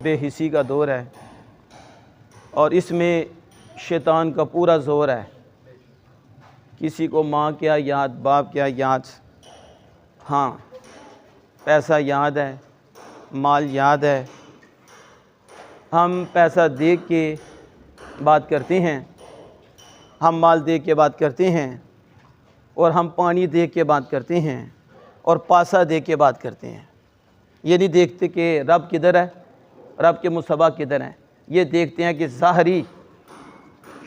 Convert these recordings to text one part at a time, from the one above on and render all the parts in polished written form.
बेहिसी का दौर है और इसमें शैतान का पूरा ज़ोर है। किसी को माँ क्या याद, बाप क्या याद, हाँ पैसा याद है, माल याद है। हम पैसा देख के बात करते हैं, हम माल देख के बात करते हैं, और हम पानी देख के बात करते हैं और पासा देख के बात करते हैं। ये नहीं देखते कि रब किधर है, रब के मुसबा किधर हैं। ये देखते हैं कि ज़ाहरी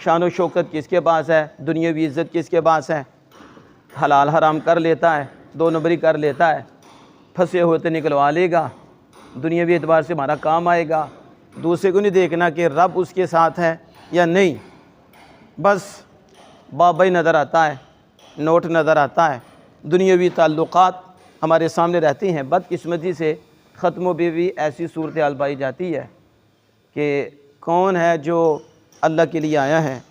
शान व शौकत किसके पास है, दुनियावी इज़्ज़त किसके पास है। हलाल हराम कर लेता है, दो नंबरी कर लेता है, फंसे हुए तो निकलवा लेगा, दुनियावी एतबार से हमारा काम आएगा। दूसरे को नहीं देखना कि रब उसके साथ है या नहीं, बस बाबा ही नज़र आता है, नोट नज़र आता है, दुनियावी ताल्लुक़ात हमारे सामने रहती हैं। बदकिस्मती से ख़त्म भी ऐसी सूरत हाल पाई जाती है कि कौन है जो अल्लाह के लिए आया है,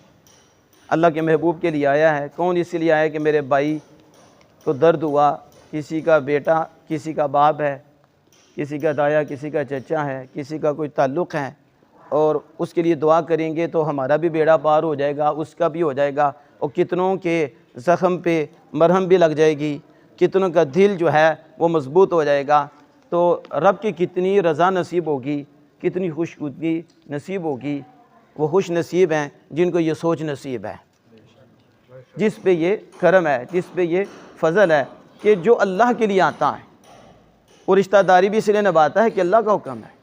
अल्लाह के महबूब के लिए आया है। कौन इसलिए आया कि मेरे भाई को दर्द हुआ, किसी का बेटा किसी का बाप है, किसी का दाया किसी का चचा है, किसी का कोई ताल्लुक़ है, और उसके लिए दुआ करेंगे तो हमारा भी बेड़ा पार हो जाएगा, उसका भी हो जाएगा, और कितनों के ज़ख़म पे मरहम भी लग जाएगी, कितनों का दिल जो है वो मज़बूत हो जाएगा। तो रब की कितनी रज़ा नसीब होगी, कितनी खुशनुदी नसीब होगी। वो खुश नसीब हैं जिनको ये सोच नसीब है, जिस पे ये करम है, जिस पे ये फ़ज़ल है कि जो अल्लाह के लिए आता है। और रिश्तेदारी भी इसलिए निभाता है कि अल्लाह का हुक्म है।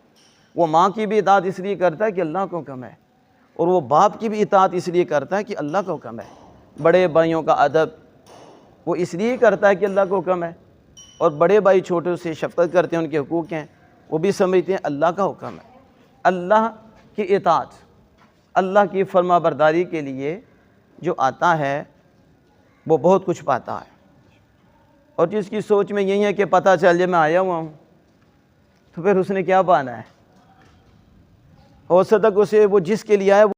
वो माँ की भी इताअत इसलिए करता है कि अल्लाह का हुक्म है, और वो बाप की भी इताअत इसलिए करता है कि अल्लाह का हुक्म है। बड़े भाइयों का अदब वो इसलिए करता है कि अल्लाह का हुक्म है, और बड़े भाई छोटों से शफ़क़त करते हैं, उनके हुकूक़ हैं, वो भी समझते हैं अल्लाह का हुक्म है। अल्लाह की इताअत, अल्लाह की फरमाबरदारी के लिए जो आता है वो बहुत कुछ पाता है। और जिसकी सोच में यही है कि पता चल जाए मैं आया हुआ हूँ, तो फिर उसने क्या पाना है। हो सकता है उसे वो जिसके लिए आया